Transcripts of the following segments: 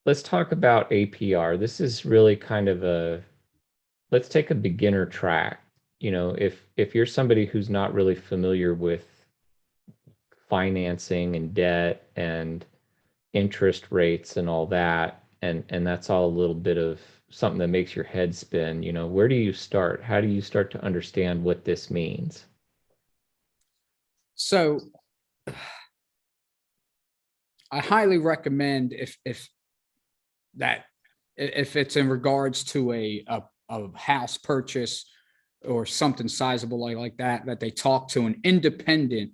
let's talk about APR. This is really kind of let's take a beginner track. If you're somebody who's not really familiar with financing and debt and interest rates and all that, and that's all a little bit of something that makes your head spin, where do you start? How do you start to understand what this means? So I highly recommend if it's in regards to a house purchase or something sizable like that they talk to an independent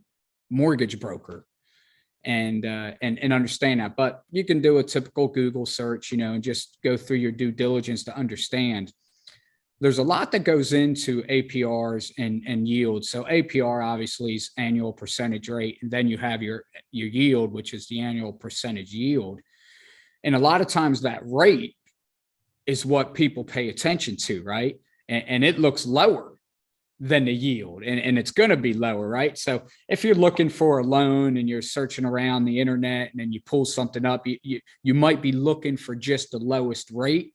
mortgage broker and understand that. But you can do a typical Google search, and just go through your due diligence to understand. There's a lot that goes into APRs and yields. So APR obviously is annual percentage rate, and then you have your yield, which is the annual percentage yield. And a lot of times that rate is what people pay attention to, right? And it looks lower than the yield, and it's going to be lower, right? So if you're looking for a loan and you're searching around the internet and then you pull something up, you might be looking for just the lowest rate,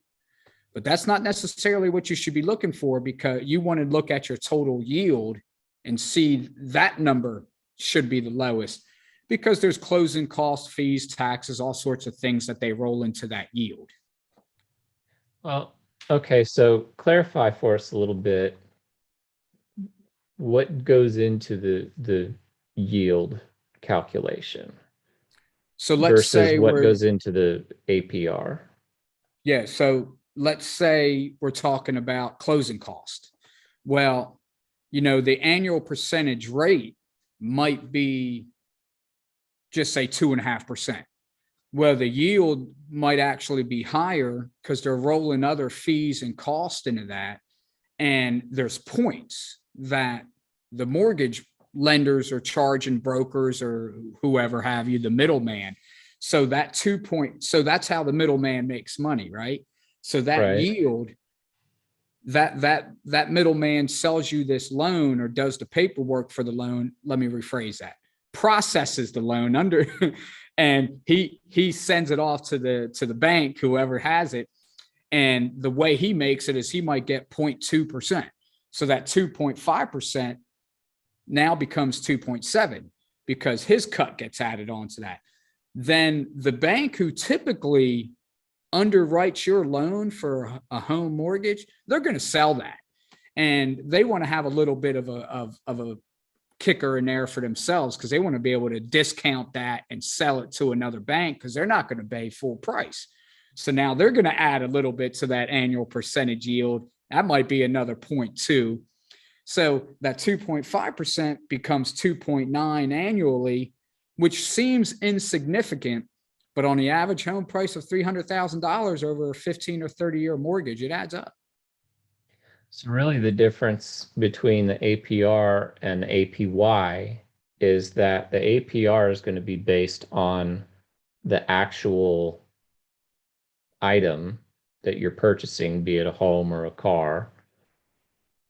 but that's not necessarily what you should be looking for, because you want to look at your total yield and see that number should be the lowest, because there's closing costs, fees, taxes, all sorts of things that they roll into that yield. Well, okay, so clarify for us a little bit what goes into the yield calculation So let's versus say what we're, goes into the APR. yeah, so let's say we're talking about closing cost. Well, the annual percentage rate might be, just say, 2.5%. Well, the yield might actually be higher because they're rolling other fees and costs into that. And there's points that the mortgage lenders are charging brokers or whoever have you, the middleman. So so that's how the middleman makes money, right? So that Right. yield, that middleman sells you this loan or does the paperwork for the loan. Let me rephrase that. Processes the loan under and he sends it off to the bank, whoever has it. And the way he makes it is he might get 0.2%. So that 2.5% now becomes 2.7 because his cut gets added onto that. Then the bank, who typically underwrites your loan for a home mortgage, they're going to sell that. And they want to have a little bit of a kicker in there for themselves, because they want to be able to discount that and sell it to another bank, because they're not going to pay full price. So now they're going to add a little bit to that annual percentage yield. That might be another 0.2. So that 2.5% becomes 2.9 annually, which seems insignificant, but on the average home price of $300,000 over a 15 or 30-year mortgage, it adds up. So really the difference between the APR and the APY is that the APR is going to be based on the actual item that you're purchasing, be it a home or a car,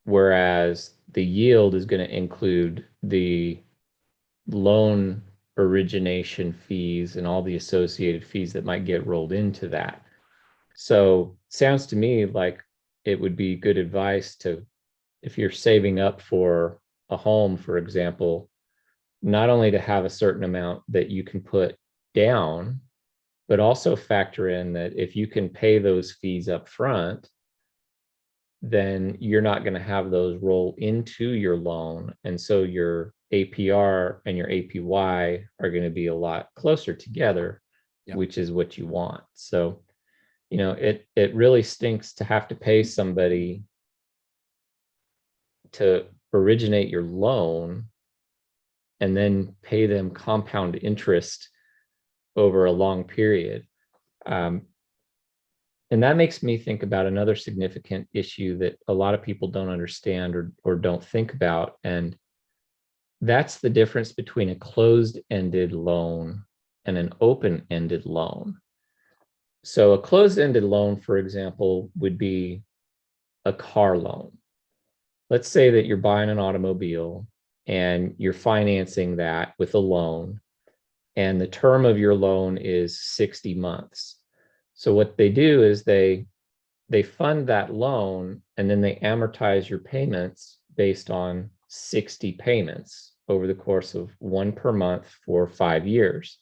whereas the yield is going to include the loan origination fees and all the associated fees that might get rolled into that. So sounds to me like it would be good advice to, if you're saving up for a home, for example, not only to have a certain amount that you can put down, but also factor in that if you can pay those fees up front, then you're not going to have those roll into your loan. And so your APR and your APY are going to be a lot closer together, Yep. which is what you want. So, it really stinks to have to pay somebody to originate your loan and then pay them compound interest over a long period. And that makes me think about another significant issue that a lot of people don't understand or don't think about. And that's the difference between a closed-ended loan and an open-ended loan. So a closed-ended loan, for example, would be a car loan. Let's say that you're buying an automobile and you're financing that with a loan, and the term of your loan is 60 months. So what they do is they fund that loan and then they amortize your payments based on 60 payments over the course of one per month for 5 years.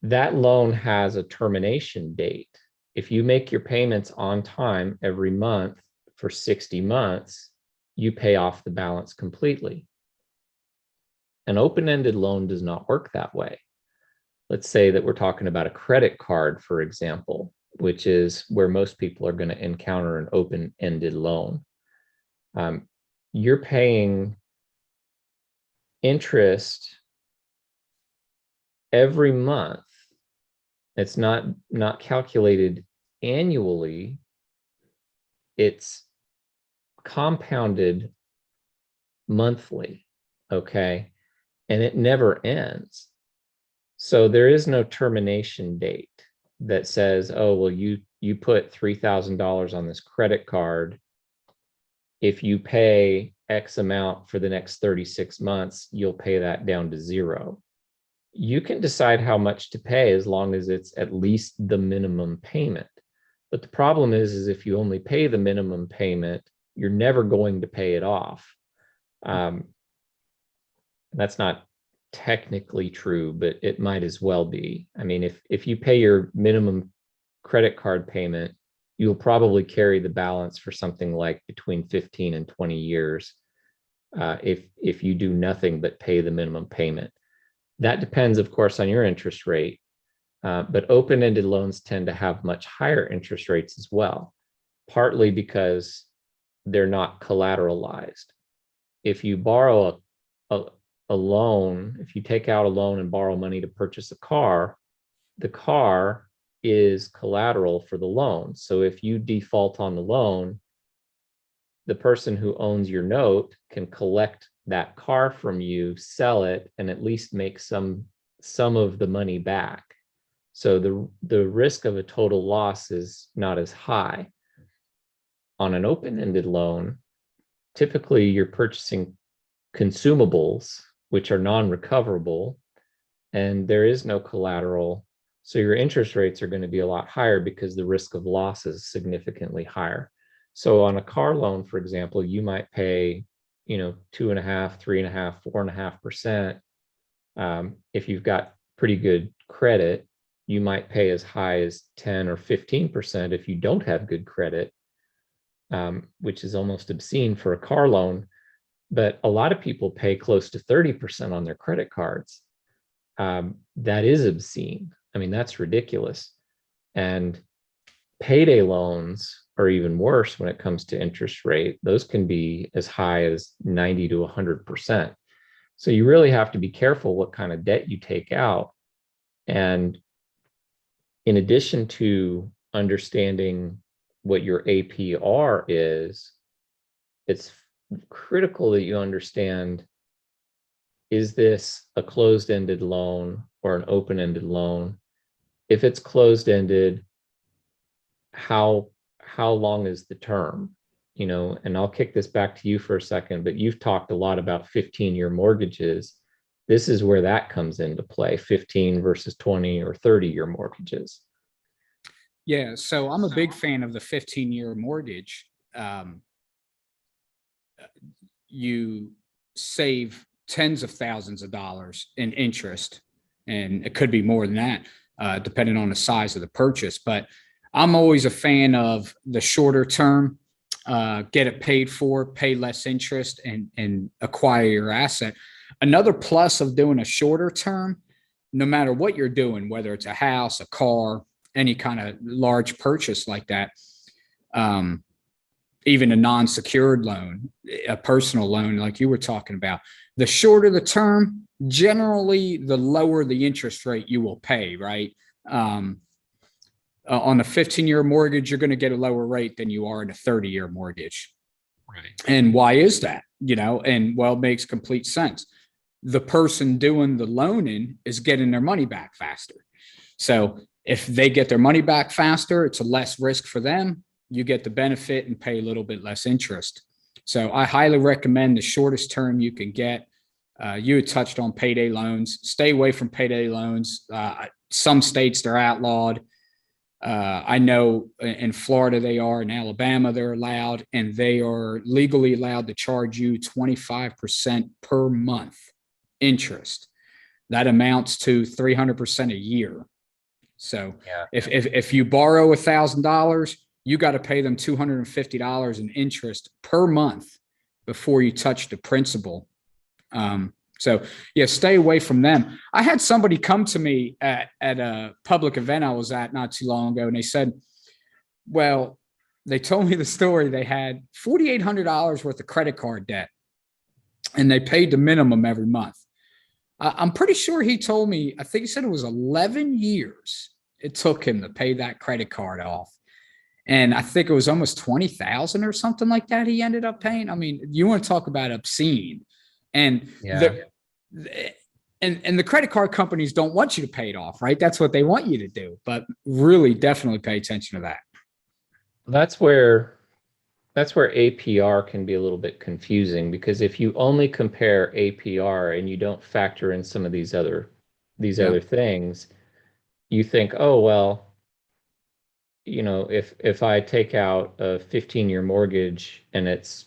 That loan has a termination date. If you make your payments on time every month for 60 months, you pay off the balance completely. An open-ended loan does not work that way. Let's say that we're talking about a credit card, for example, which is where most people are going to encounter an open-ended loan. You're paying interest every month. It's not calculated annually. It's compounded monthly, okay? And it never ends. So there is no termination date that says, oh, well, you put $3,000 on this credit card. If you pay X amount for the next 36 months, you'll pay that down to zero. You can decide how much to pay as long as it's at least the minimum payment. But the problem is if you only pay the minimum payment, you're never going to pay it off. That's not technically true, but it might as well be. I mean, if you pay your minimum credit card payment, you'll probably carry the balance for something like between 15 and 20 years if you do nothing but pay the minimum payment. That depends, of course, on your interest rate, but open-ended loans tend to have much higher interest rates as well, partly because they're not collateralized. If you borrow a loan, if you take out a loan and borrow money to purchase a car, the car is collateral for the loan. So if you default on the loan, the person who owns your note can collect that car from you, sell it, and at least make some of the money back. So the risk of a total loss is not as high. On an open-ended loan, typically you're purchasing consumables, which are non-recoverable, and there is no collateral. So your interest rates are going to be a lot higher because the risk of loss is significantly higher. So on a car loan, for example, you might pay, 2.5%, 3.5%, 4.5%. If you've got pretty good credit, you might pay as high as 10 or 15% if you don't have good credit, which is almost obscene for a car loan. But a lot of people pay close to 30% on their credit cards. That is obscene. I mean, that's ridiculous. And payday loans are even worse when it comes to interest rate. Those can be as high as 90 to 100%. So you really have to be careful what kind of debt you take out. And in addition to understanding what your APR is, it's critical that you understand, is this a closed-ended loan or an open-ended loan? If it's closed-ended, how long is the term? And I'll kick this back to you for a second, but you've talked a lot about 15-year mortgages. This is where that comes into play, 15 versus 20 or 30-year mortgages. Yeah, so I'm a big fan of the 15-year mortgage. You save tens of thousands of dollars in interest, and it could be more than that, depending on the size of the purchase. But I'm always a fan of the shorter term, get it paid for, pay less interest, and acquire your asset. Another plus of doing a shorter term, no matter what you're doing, whether it's a house, a car, any kind of large purchase like that, even a non-secured loan, a personal loan like you were talking about, the shorter the term, generally the lower the interest rate you will pay, right? On a 15-year mortgage, you're going to get a lower rate than you are in a 30-year mortgage. Right. And why is that? And well, it makes complete sense. The person doing the loaning is getting their money back faster. So if they get their money back faster, it's a less risk for them. You get the benefit and pay a little bit less interest. So I highly recommend the shortest term you can get. You had touched on payday loans. Stay away from payday loans. Some states they're outlawed. I know in Florida they are, in Alabama they're allowed, and they are legally allowed to charge you 25% per month interest. That amounts to 300% a year. So Yeah. if you borrow $1,000, you got to pay them $250 in interest per month before you touch the principal. So yeah, stay away from them. I had somebody come to me at a public event I was at not too long ago, and they said, well, they told me the story. They had $4,800 worth of credit card debt, and they paid the minimum every month. I'm pretty sure he told me, I think he said it was 11 years it took him to pay that credit card off. And I think it was almost 20,000 or something like that he ended up paying. I mean, you want to talk about obscene. And Yeah. and the credit card companies don't want you to pay it off, right? That's what they want you to do. But really, definitely pay attention to that. That's where APR can be a little bit confusing, because if you only compare APR and you don't factor in some of these other Yeah. things, you think, oh well, if I take out a 15-year mortgage and it's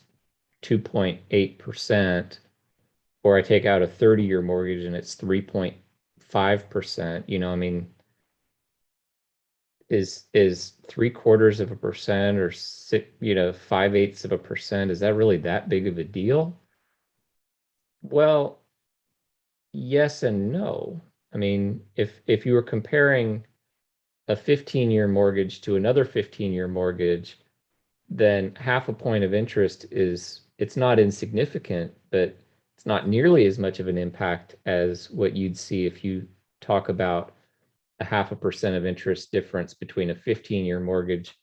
2.8%, or I take out a 30-year mortgage and it's 3.5%, I mean, is 0.75% or 0.6%, is that really that big of a deal? Well, yes and no. I mean, if you were comparing a 15-year mortgage to another 15-year mortgage, then half a point of interest it's not insignificant, but it's not nearly as much of an impact as what you'd see if you talk about a 0.5% of interest difference between a 15-year mortgage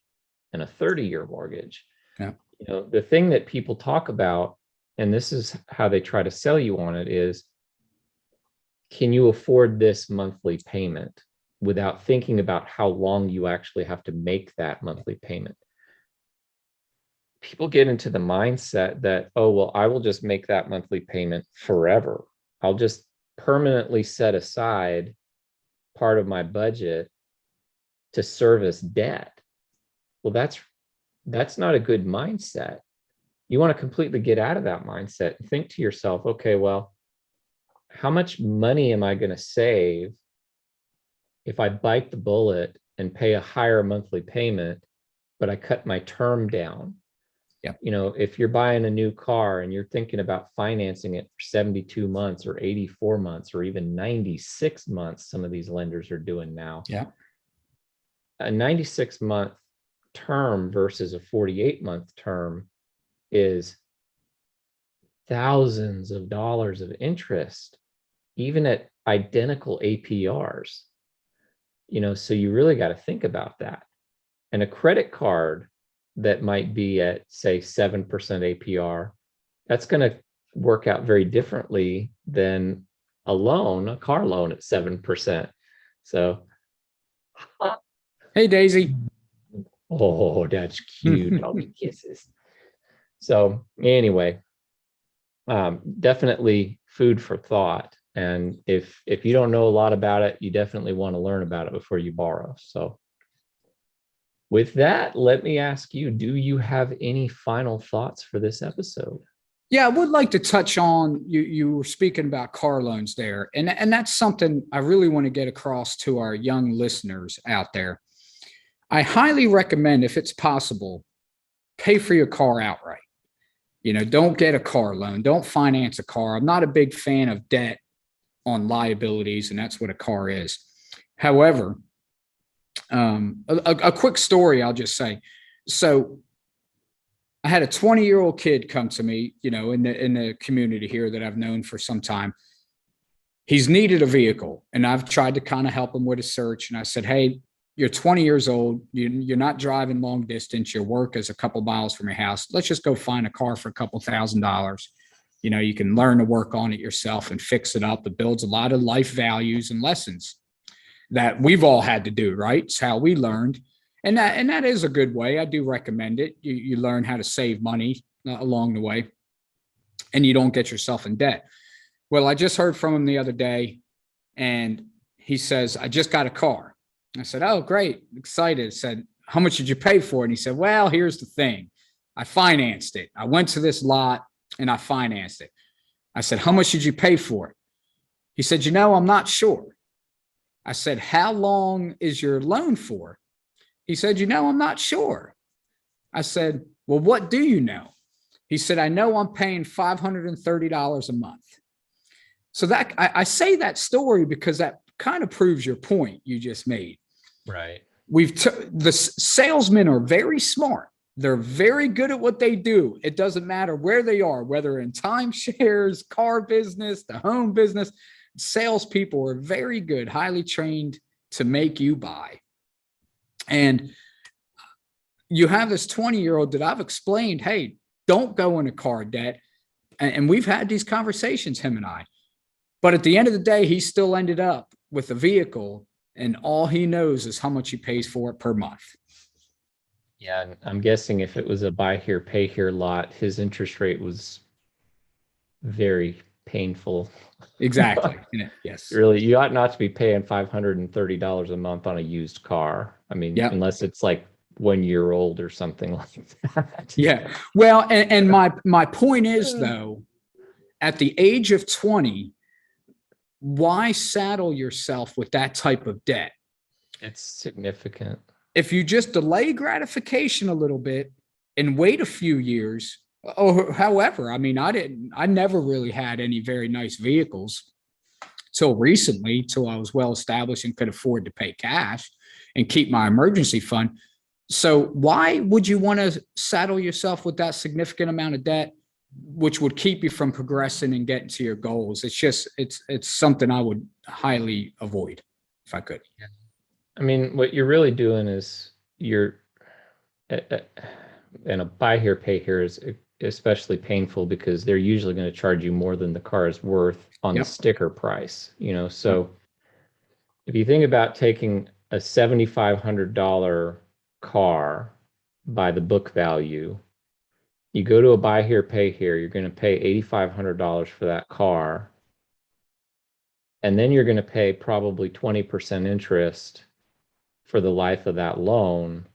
and a 30-year mortgage. Yeah. The thing that people talk about, and this is how they try to sell you on it, is, can you afford this monthly payment, without thinking about how long you actually have to make that monthly payment. People get into the mindset that, oh, well, I will just make that monthly payment forever. I'll just permanently set aside part of my budget to service debt. Well, that's not a good mindset. You want to completely get out of that mindset and think to yourself, okay, well, how much money am I going to save if I bite the bullet and pay a higher monthly payment, but I cut my term down? Yeah. If you're buying a new car and you're thinking about financing it for 72 months or 84 months or even 96 months, some of these lenders are doing now. Yeah. A 96-month term versus a 48-month term is thousands of dollars of interest, even at identical APRs. So you really got to think about that. And a credit card that might be at, say, 7% APR, that's going to work out very differently than a car loan at 7%. So, Hey, Daisy. oh, that's cute. All the kisses. So anyway, definitely food for thought. And if you don't know a lot about it, you definitely want to learn about it before you borrow. So with that, let me ask you, do you have any final thoughts for this episode? Yeah, I would like to touch on, you were speaking about car loans there. And that's something I really want to get across to our young listeners out there. I highly recommend, if it's possible, pay for your car outright. Don't get a car loan. Don't finance a car. I'm not a big fan of debt on liabilities, and that's what a car is. However, a quick story, I'll just say. So I had a 20-year-old kid come to me, in the community here that I've known for some time. He's needed a vehicle, and I've tried to kind of help him with a search. And I said, hey, you're 20 years old. You're not driving long distance. Your work is a couple miles from your house. Let's just go find a car for a couple $1,000s. You can learn to work on it yourself and fix it up. It builds a lot of life values and lessons that we've all had to do, right? It's how we learned. And that is a good way. I do recommend it. You learn how to save money along the way, and you don't get yourself in debt. Well, I just heard from him the other day, and he says, I just got a car. I said, oh, great. Excited. I said, how much did you pay for it? And he said, well, here's the thing. I financed it. I went to this lot and I financed it. I said, how much did you pay for it? He said, I'm not sure. I said, how long is your loan for? He said, I'm not sure. I said, well, what do you know? He said, I know I'm paying $530 a month. So that I say that story because that kind of proves your point you just made. Right. The salesmen are very smart. They're very good at what they do. It doesn't matter where they are, whether in timeshares, car business, the home business. Salespeople are very good, highly trained to make you buy. And you have this 20-year-old that I've explained, hey, don't go into car debt. And we've had these conversations, him and I. But at the end of the day, he still ended up with a vehicle, and all he knows is how much he pays for it per month. Yeah, and I'm guessing if it was a buy here, pay here lot, his interest rate was very painful. Exactly. Yes. Really, you ought not to be paying $530 a month on a used car. I mean, Yep. unless it's like 1 year old or something like that. Yeah. Well, and my point is, though, at the age of 20, why saddle yourself with that type of debt? It's significant. If you just delay gratification a little bit and wait a few years, or however, I mean, I never really had any very nice vehicles till recently, till I was well established and could afford to pay cash and keep my emergency fund. So why would you want to saddle yourself with that significant amount of debt, which would keep you from progressing and getting to your goals? It's just, it's something I would highly avoid if I could. Yeah. I mean, what you're really doing is and a buy here, pay here is especially painful because they're usually going to charge you more than the car is worth on the sticker price, So if you think about taking a $7,500 car by the book value, you go to a buy here, pay here, you're going to pay $8,500 for that car. And then you're going to pay probably 20% interest for the life of that loan.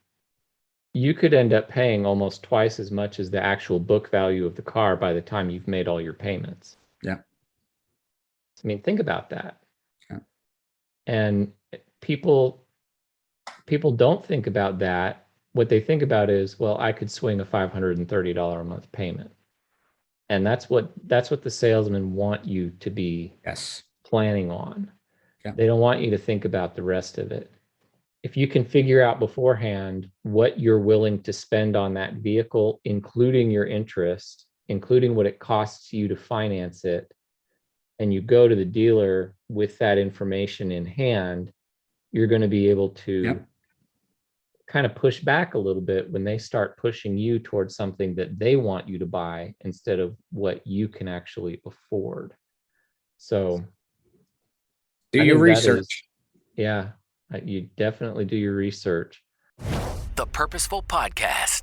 You could end up paying almost twice as much as the actual book value of the car by the time you've made all your payments. Yeah. I mean, think about that. Yeah. And people don't think about that. What they think about is, well, I could swing a $530 a month payment. And that's what the salesmen want you to be planning on. Yeah. They don't want you to think about the rest of it. If you can figure out beforehand what you're willing to spend on that vehicle, including your interest, including what it costs you to finance it, and you go to the dealer with that information in hand, you're going to be able to kind of push back a little bit when they start pushing you towards something that they want you to buy instead of what you can actually afford. So do your research. You definitely do your research. The Purposeful Podcast.